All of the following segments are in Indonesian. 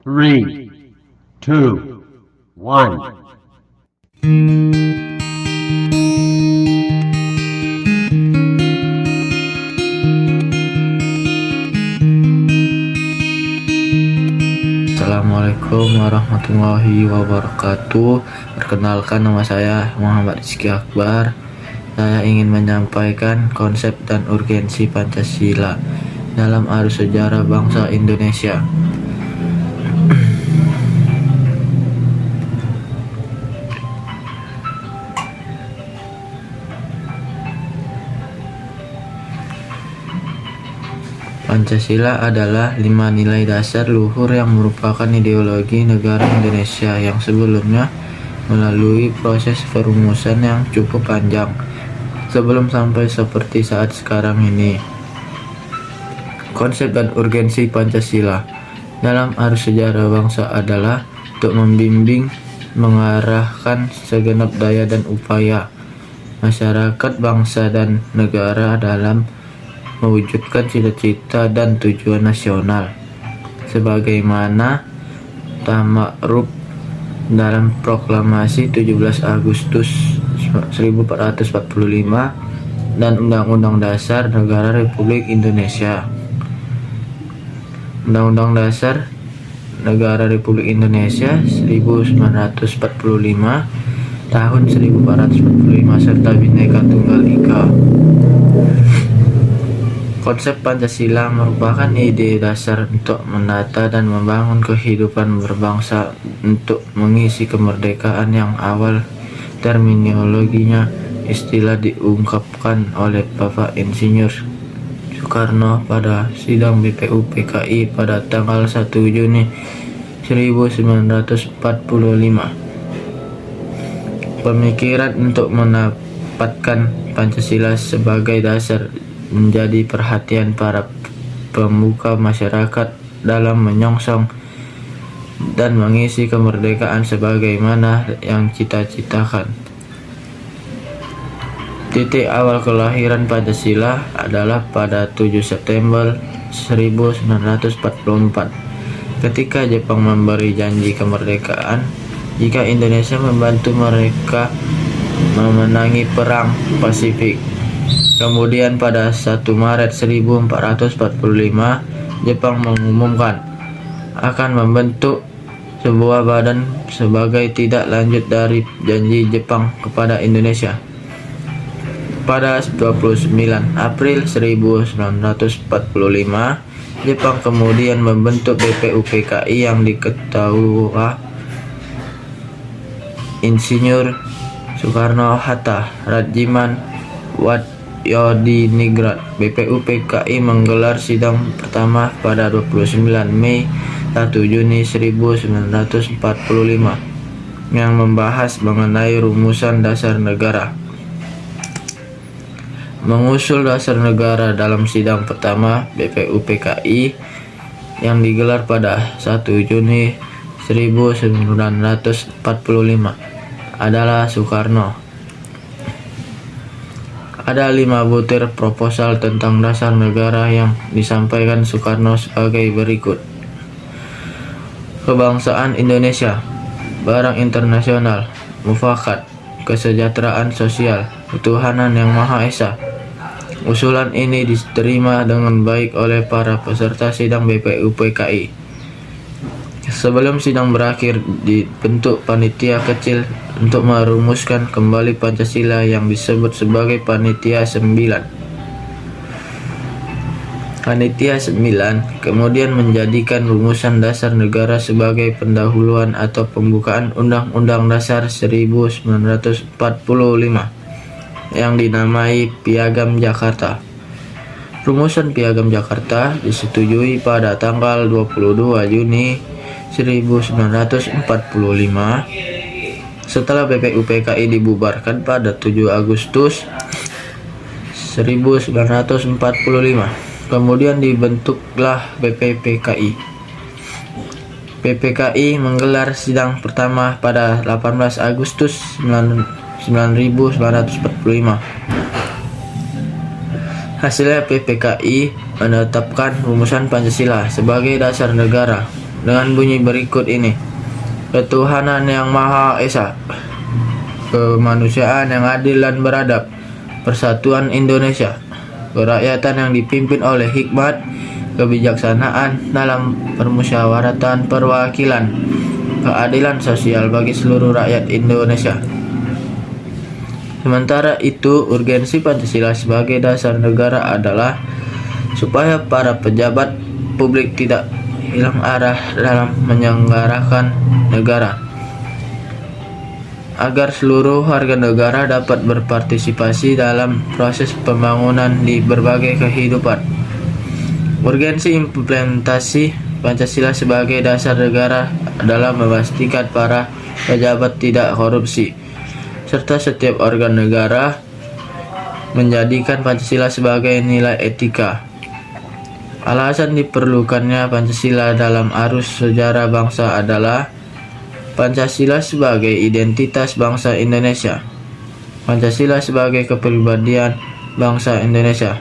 Three, two, one. Assalamualaikum warahmatullahi wabarakatuh. Perkenalkan, nama saya Muhammad Rizky Akbar. Saya ingin menyampaikan konsep dan urgensi Pancasila dalam arus sejarah bangsa Indonesia. Pancasila adalah 5 nilai dasar luhur yang merupakan ideologi negara Indonesia yang sebelumnya melalui proses perumusan yang cukup panjang sebelum sampai seperti saat sekarang ini. Konsep dan urgensi Pancasila dalam arus sejarah bangsa adalah untuk membimbing, mengarahkan segenap daya dan upaya masyarakat, bangsa, dan negara dalam mewujudkan cita-cita dan tujuan nasional sebagaimana tamak dalam proklamasi 17 Agustus 1445 dan Undang-Undang Dasar Negara Republik Indonesia. Undang-Undang Dasar Negara Republik Indonesia 1945 tahun 1445 serta Bhinneka Tunggal Ika. Konsep Pancasila merupakan ide dasar untuk menata dan membangun kehidupan berbangsa untuk mengisi kemerdekaan yang awal terminologinya istilah diungkapkan oleh Bapak Insinyur Soekarno pada sidang BPUPKI pada tanggal 1 Juni 1945. Pemikiran untuk menempatkan Pancasila sebagai dasar menjadi perhatian para pemuka masyarakat dalam menyongsong dan mengisi kemerdekaan sebagaimana yang cita-citakan. Titik awal kelahiran Pancasila adalah pada 7 September 1944 ketika Jepang memberi janji kemerdekaan jika Indonesia membantu mereka memenangi Perang Pasifik. Kemudian pada 1 Maret 1445, Jepang mengumumkan akan membentuk sebuah badan sebagai tidak lanjut dari janji Jepang kepada Indonesia. Pada 29 April 1945, Jepang kemudian membentuk BPUPKI yang diketuai Insinyur Soekarno-Hatta, Rajiman Wadyodiningrat. BPUPKI menggelar sidang pertama pada 29 Mei 1 Juni 1945 yang membahas mengenai rumusan dasar negara. Mengusul dasar negara dalam sidang pertama BPUPKI yang digelar pada 1 Juni 1945 adalah Soekarno. Ada 5 butir proposal tentang dasar negara yang disampaikan Soekarno sebagai berikut. Kebangsaan Indonesia, barang internasional, mufakat, kesejahteraan sosial, ketuhanan yang Maha Esa. Usulan ini diterima dengan baik oleh para peserta sidang BPUPKI. Sebelum sidang berakhir, dibentuk panitia kecil untuk merumuskan kembali Pancasila yang disebut sebagai Panitia 9. Panitia 9 kemudian menjadikan rumusan dasar negara sebagai pendahuluan atau pembukaan Undang-Undang Dasar 1945 yang dinamai Piagam Jakarta. Rumusan Piagam Jakarta disetujui pada tanggal 22 Juni 1945 setelah BPUPKI dibubarkan pada 7 Agustus 1945. Kemudian dibentuklah BPPKI. PPKI menggelar sidang pertama pada 18 Agustus 1945. Hasilnya PPKI menetapkan rumusan Pancasila sebagai dasar negara dengan bunyi berikut ini. Ketuhanan yang Maha Esa, kemanusiaan yang adil dan beradab, persatuan Indonesia, kerakyatan yang dipimpin oleh hikmat, kebijaksanaan dalam permusyawaratan perwakilan, keadilan sosial bagi seluruh rakyat Indonesia. Sementara itu, urgensi Pancasila sebagai dasar negara adalah supaya para pejabat publik tidak hilang arah dalam menyelenggarakan negara, agar seluruh warga negara dapat berpartisipasi dalam proses pembangunan di berbagai kehidupan. Urgensi implementasi Pancasila sebagai dasar negara adalah memastikan para pejabat tidak korupsi, serta setiap organ negara menjadikan Pancasila sebagai nilai etika. Alasan diperlukannya Pancasila dalam arus sejarah bangsa adalah Pancasila sebagai identitas bangsa Indonesia, Pancasila sebagai kepribadian bangsa Indonesia,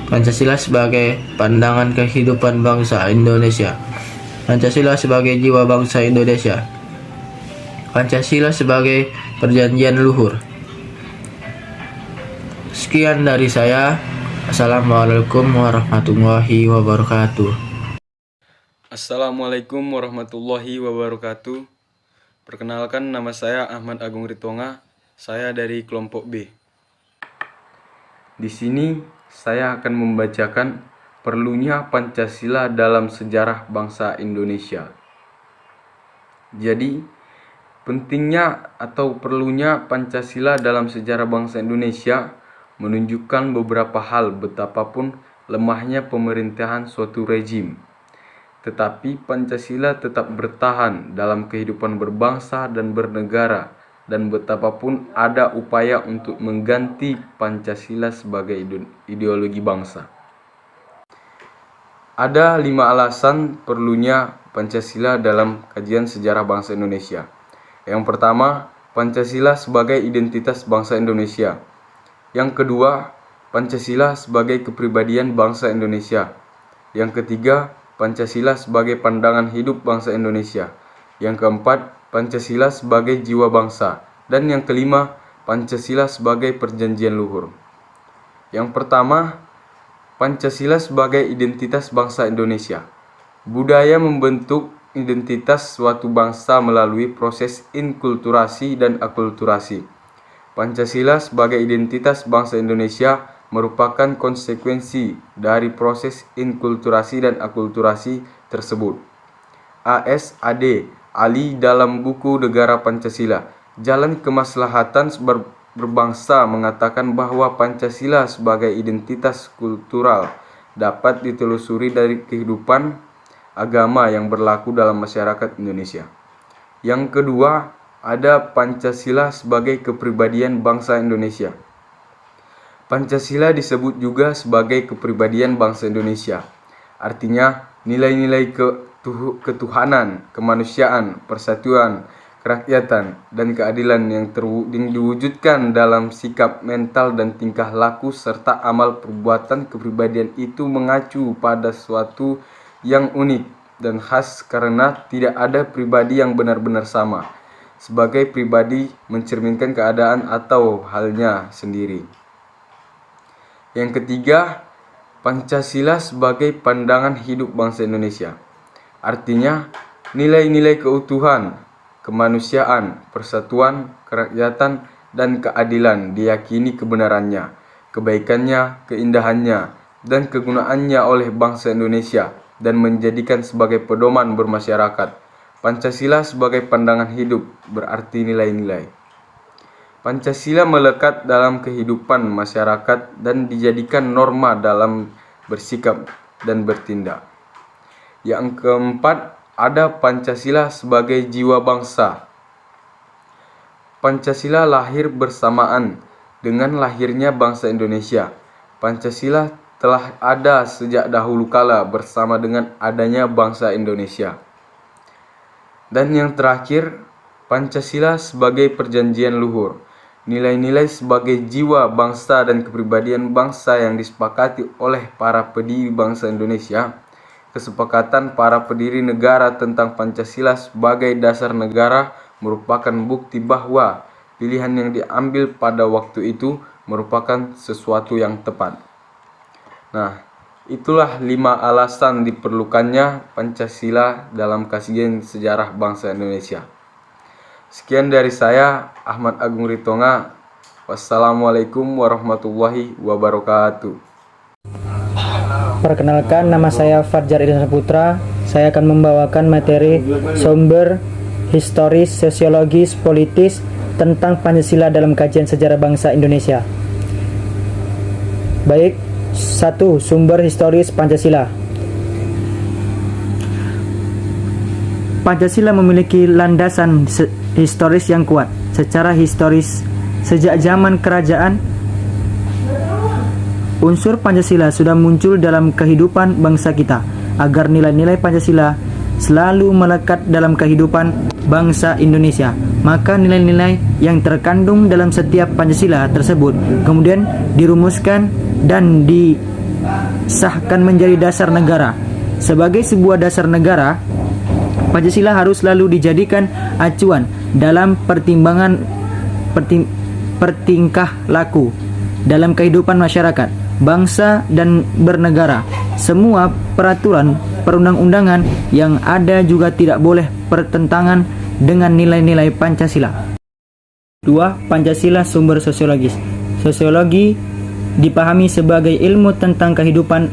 Pancasila sebagai pandangan kehidupan bangsa Indonesia, Pancasila sebagai jiwa bangsa Indonesia, Pancasila sebagai perjanjian luhur. Sekian dari saya. Assalamualaikum warahmatullahi wabarakatuh. Assalamualaikum warahmatullahi wabarakatuh. Perkenalkan, nama saya Ahmad Agung Ritonga. Saya dari kelompok B. Di sini saya akan membacakan perlunya Pancasila dalam sejarah bangsa Indonesia. Jadi, pentingnya atau perlunya Pancasila dalam sejarah bangsa Indonesia menunjukkan beberapa hal betapapun lemahnya pemerintahan suatu rezim. Tetapi Pancasila tetap bertahan dalam kehidupan berbangsa dan bernegara, dan betapapun ada upaya untuk mengganti Pancasila sebagai ideologi bangsa. Ada 5 alasan perlunya Pancasila dalam kajian sejarah bangsa Indonesia. Yang pertama, Pancasila sebagai identitas bangsa Indonesia. Yang kedua, Pancasila sebagai kepribadian bangsa Indonesia. Yang ketiga, Pancasila sebagai pandangan hidup bangsa Indonesia. Yang keempat, Pancasila sebagai jiwa bangsa. Dan yang kelima, Pancasila sebagai perjanjian luhur. Yang pertama, Pancasila sebagai identitas bangsa Indonesia. Budaya membentuk identitas suatu bangsa melalui proses inkulturasi dan akulturasi. Pancasila sebagai identitas bangsa Indonesia merupakan konsekuensi dari proses inkulturasi dan akulturasi tersebut. A.S.Ade Ali dalam buku Negara Pancasila, Jalan Kemaslahatan Berbangsa mengatakan bahwa Pancasila sebagai identitas kultural dapat ditelusuri dari kehidupan agama yang berlaku dalam masyarakat Indonesia. Yang kedua, ada Pancasila sebagai kepribadian bangsa Indonesia. Pancasila disebut juga sebagai kepribadian bangsa Indonesia. Artinya, nilai-nilai ketuhanan, kemanusiaan, persatuan, kerakyatan, dan keadilan yang diwujudkan dalam sikap, mental, dan tingkah laku serta amal perbuatan kepribadian itu mengacu pada suatu yang unik dan khas karena tidak ada pribadi yang benar-benar sama. Sebagai pribadi mencerminkan keadaan atau halnya sendiri. Yang ketiga, Pancasila sebagai pandangan hidup bangsa Indonesia. Artinya, nilai-nilai keutuhan, kemanusiaan, persatuan, kerakyatan, dan keadilan diyakini kebenarannya, kebaikannya, keindahannya, dan kegunaannya oleh bangsa Indonesia dan menjadikan sebagai pedoman bermasyarakat. Pancasila sebagai pandangan hidup berarti nilai-nilai. Pancasila melekat dalam kehidupan masyarakat dan dijadikan norma dalam bersikap dan bertindak. Yang keempat, ada Pancasila sebagai jiwa bangsa. Pancasila lahir bersamaan dengan lahirnya bangsa Indonesia. Pancasila telah ada sejak dahulu kala bersama dengan adanya bangsa Indonesia. Dan yang terakhir, Pancasila sebagai perjanjian luhur. Nilai-nilai sebagai jiwa bangsa dan kepribadian bangsa yang disepakati oleh para pendiri bangsa Indonesia. kesepakatan para pendiri negara tentang Pancasila sebagai dasar negara merupakan bukti bahwa pilihan yang diambil pada waktu itu merupakan sesuatu yang tepat. Nah, itulah 5 alasan diperlukannya Pancasila dalam kajian sejarah bangsa Indonesia. Sekian dari saya, Ahmad Agung Ritonga. Wassalamualaikum warahmatullahi wabarakatuh. Perkenalkan, nama saya Fajar Idhan Putra. Saya akan membawakan materi sumber historis, sosiologis, politis tentang Pancasila dalam kajian sejarah bangsa Indonesia. Baik, 1. Sumber historis Pancasila. Pancasila memiliki landasan historis yang kuat. Secara historis, sejak zaman kerajaan, unsur Pancasila sudah muncul dalam kehidupan bangsa kita. Agar nilai-nilai Pancasila selalu melekat dalam kehidupan bangsa Indonesia, maka nilai-nilai yang terkandung dalam setiap Pancasila tersebut kemudian dirumuskan dan disahkan menjadi dasar negara. Sebagai sebuah dasar negara, Pancasila harus selalu dijadikan acuan dalam pertimbangan pertingkah laku dalam kehidupan masyarakat, bangsa, dan bernegara. Semua peraturan perundang-undangan yang ada juga tidak boleh bertentangan dengan nilai-nilai Pancasila. 2. Pancasila sumber sosiologis. Sosiologi dipahami sebagai ilmu tentang kehidupan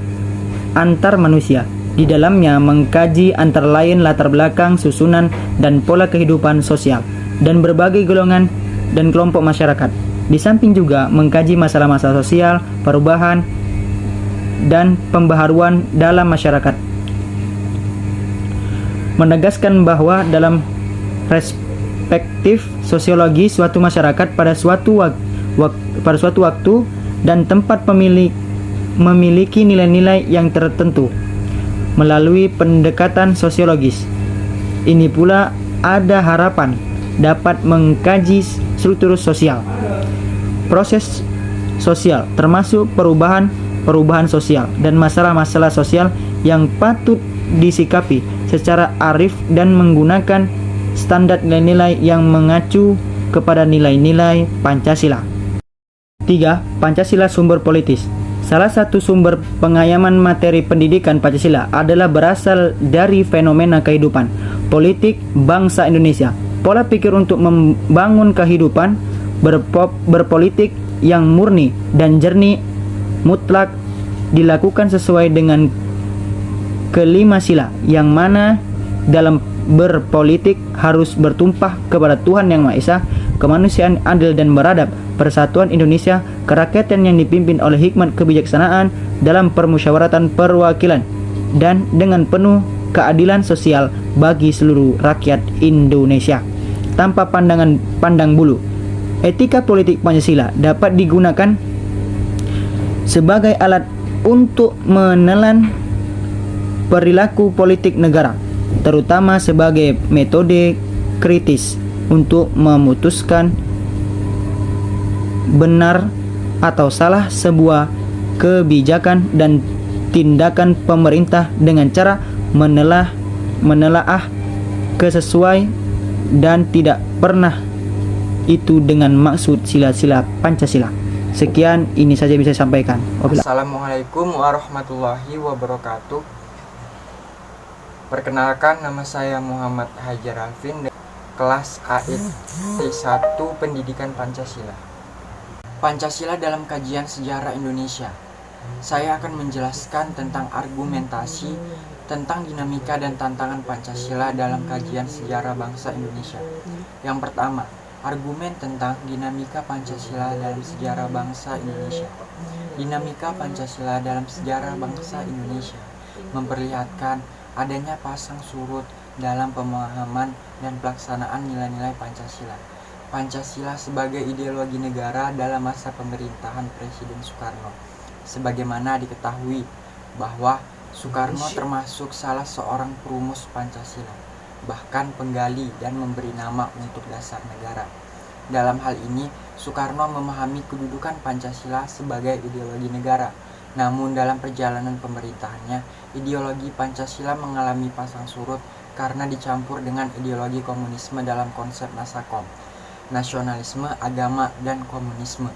antar manusia. Di dalamnya mengkaji antara lain latar belakang, susunan, dan pola kehidupan sosial dan berbagai golongan dan kelompok masyarakat. Di samping juga mengkaji masalah-masalah sosial, perubahan, dan pembaharuan dalam masyarakat. Menegaskan bahwa dalam perspektif sosiologi suatu masyarakat pada suatu waktu dan tempat memiliki nilai-nilai yang tertentu melalui pendekatan sosiologis. Ini pula ada harapan dapat mengkaji struktur sosial, proses sosial, termasuk perubahan sosial dan masalah-masalah sosial yang patut disikapi secara arif dan menggunakan standar nilai-nilai yang mengacu kepada nilai-nilai Pancasila. 3. Pancasila sumber politis. Salah satu sumber pengayaman materi pendidikan Pancasila adalah berasal dari fenomena kehidupan politik bangsa Indonesia. Pola pikir untuk membangun kehidupan berpolitik yang murni dan jernih mutlak dilakukan sesuai dengan kelima sila, yang mana dalam berpolitik harus bertumpah kepada Tuhan Yang Maha Esa, kemanusiaan adil dan beradab, persatuan Indonesia, kerakyatan yang dipimpin oleh hikmat kebijaksanaan dalam permusyawaratan perwakilan, dan dengan penuh keadilan sosial bagi seluruh rakyat Indonesia tanpa pandang bulu. Etika politik Pancasila dapat digunakan sebagai alat untuk menelan perilaku politik negara, terutama sebagai metode kritis untuk memutuskan benar atau salah sebuah kebijakan dan tindakan pemerintah dengan cara menelaah kesesuai dan tidak pernah itu dengan maksud sila-sila Pancasila. Sekian, ini saja bisa saya sampaikan. Assalamualaikum warahmatullahi wabarakatuh. Perkenalkan, nama saya Muhammad Hajar Alvin, kelas AID T1 Pendidikan Pancasila. Pancasila dalam kajian sejarah Indonesia. Saya akan menjelaskan tentang argumentasi tentang dinamika dan tantangan Pancasila dalam kajian sejarah bangsa Indonesia. Yang pertama, argumen tentang dinamika Pancasila dalam sejarah bangsa Indonesia. Dinamika Pancasila dalam sejarah bangsa Indonesia memperlihatkan adanya pasang surut dalam pemahaman dan pelaksanaan nilai-nilai Pancasila. Pancasila sebagai ideologi negara dalam masa pemerintahan Presiden Soekarno. Sebagaimana diketahui bahwa Soekarno termasuk salah seorang perumus Pancasila, bahkan penggali dan memberi nama untuk dasar negara. Dalam hal ini, Soekarno memahami kedudukan Pancasila sebagai ideologi negara, Namun dalam perjalanan pemerintahannya, ideologi Pancasila mengalami pasang surut karena dicampur dengan ideologi komunisme dalam konsep Nasakom, nasionalisme, agama, dan komunisme.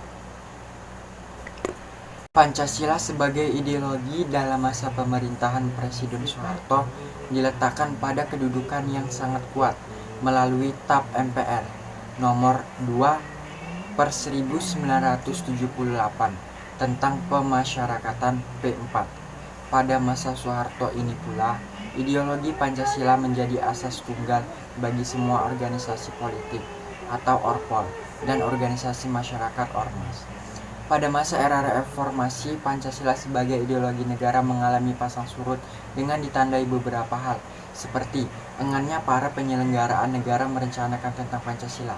Pancasila sebagai ideologi dalam masa pemerintahan Presiden Soeharto diletakkan pada kedudukan yang sangat kuat melalui TAP MPR nomor 2/1978 tentang pemasyarakatan P4. Pada masa Soeharto ini pula, ideologi Pancasila menjadi asas tunggal bagi semua organisasi politik atau Orpol dan organisasi masyarakat Ormas. Pada masa era reformasi, Pancasila sebagai ideologi negara mengalami pasang surut dengan ditandai beberapa hal, seperti enggannya para penyelenggaraan negara merencanakan tentang Pancasila,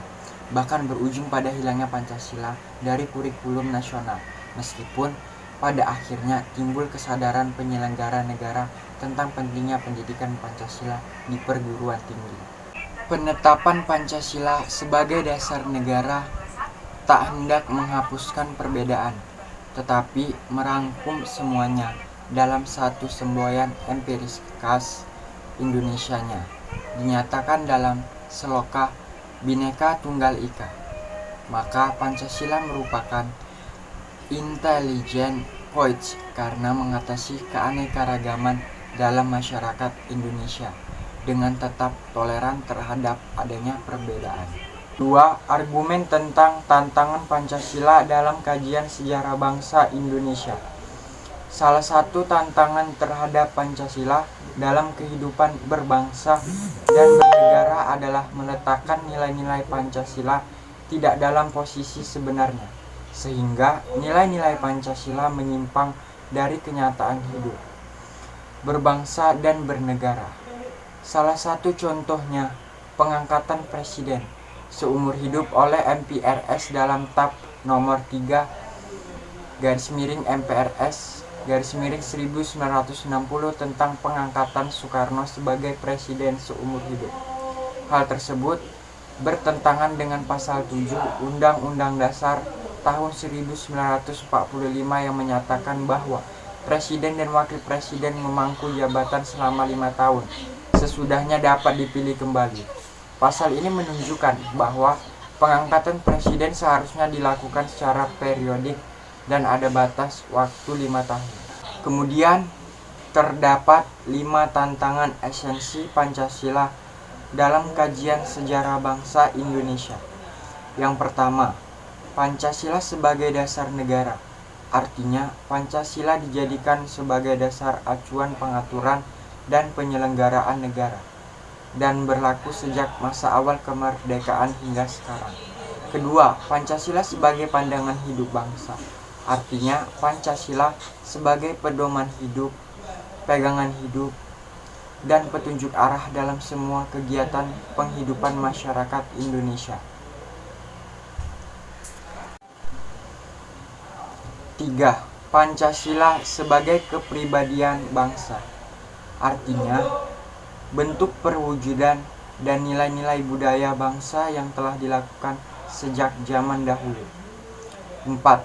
bahkan berujung pada hilangnya Pancasila dari kurikulum nasional, meskipun pada akhirnya timbul kesadaran penyelenggara negara tentang pentingnya pendidikan Pancasila di perguruan tinggi. Penetapan Pancasila sebagai dasar negara tak hendak menghapuskan perbedaan, tetapi merangkum semuanya dalam satu semboyan empiris khas Indonesianya, dinyatakan dalam Seloka Bhinneka Tunggal Ika. Maka Pancasila merupakan intelligent voice karena mengatasi keanekaragaman dalam masyarakat Indonesia dengan tetap toleran terhadap adanya perbedaan. 2. Argumen tentang tantangan Pancasila dalam kajian sejarah bangsa Indonesia. Salah satu tantangan terhadap Pancasila dalam kehidupan berbangsa dan bernegara adalah meletakkan nilai-nilai Pancasila tidak dalam posisi sebenarnya, sehingga nilai-nilai Pancasila menyimpang dari kenyataan hidup berbangsa dan bernegara. Salah satu contohnya pengangkatan presiden seumur hidup oleh MPRS dalam TAP nomor 3/MPRS/1960 tentang pengangkatan Soekarno sebagai presiden seumur hidup. Hal tersebut bertentangan dengan pasal 7 Undang-Undang Dasar tahun 1945 yang menyatakan bahwa presiden dan wakil presiden memangku jabatan selama 5 tahun, sesudahnya dapat dipilih kembali. Pasal ini menunjukkan bahwa pengangkatan presiden seharusnya dilakukan secara periodik dan ada batas waktu 5 tahun. Kemudian terdapat 5 tantangan esensi Pancasila dalam kajian sejarah bangsa Indonesia. Yang pertama, Pancasila sebagai dasar negara. Artinya, Pancasila dijadikan sebagai dasar acuan pengaturan dan penyelenggaraan negara dan berlaku sejak masa awal kemerdekaan hingga sekarang. Kedua, Pancasila sebagai pandangan hidup bangsa. Artinya, Pancasila sebagai pedoman hidup, pegangan hidup, dan petunjuk arah dalam semua kegiatan penghidupan masyarakat Indonesia. 3. Pancasila sebagai kepribadian bangsa. Artinya, bentuk perwujudan dan nilai-nilai budaya bangsa yang telah dilakukan sejak zaman dahulu. 4.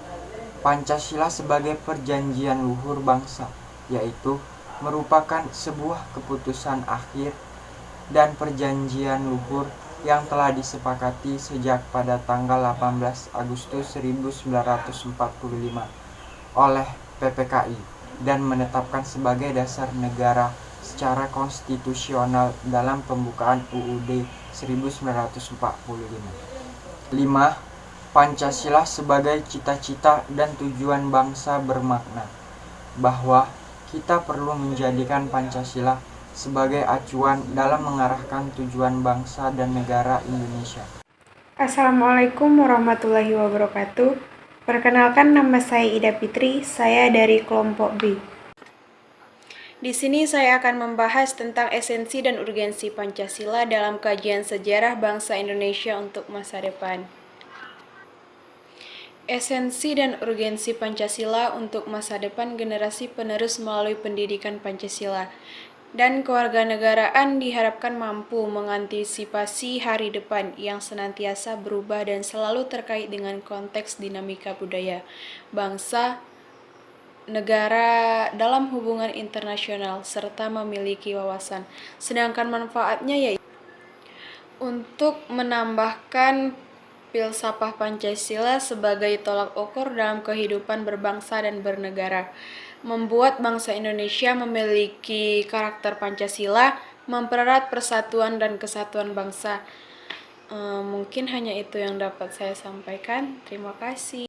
Pancasila sebagai perjanjian luhur bangsa, yaitu merupakan sebuah keputusan akhir dan perjanjian luhur yang telah disepakati sejak pada tanggal 18 Agustus 1945 oleh PPKI dan menetapkan sebagai dasar negara secara konstitusional dalam pembukaan UUD 1945. 5. Pancasila sebagai cita-cita dan tujuan bangsa bermakna bahwa kita perlu menjadikan Pancasila sebagai acuan dalam mengarahkan tujuan bangsa dan negara Indonesia. Assalamualaikum warahmatullahi wabarakatuh. Perkenalkan, nama saya Ida Fitri, saya dari kelompok B. Di sini saya akan membahas tentang esensi dan urgensi Pancasila dalam kajian sejarah bangsa Indonesia untuk masa depan. Esensi dan urgensi Pancasila untuk masa depan generasi penerus melalui pendidikan Pancasila dan kewarganegaraan diharapkan mampu mengantisipasi hari depan yang senantiasa berubah dan selalu terkait dengan konteks dinamika budaya, bangsa, negara dalam hubungan internasional serta memiliki wawasan. Sedangkan manfaatnya yaitu untuk menambahkan filsafat Pancasila sebagai tolak ukur dalam kehidupan berbangsa dan bernegara, membuat bangsa Indonesia memiliki karakter Pancasila, mempererat persatuan dan kesatuan bangsa. Mungkin hanya itu yang dapat saya sampaikan. Terima kasih.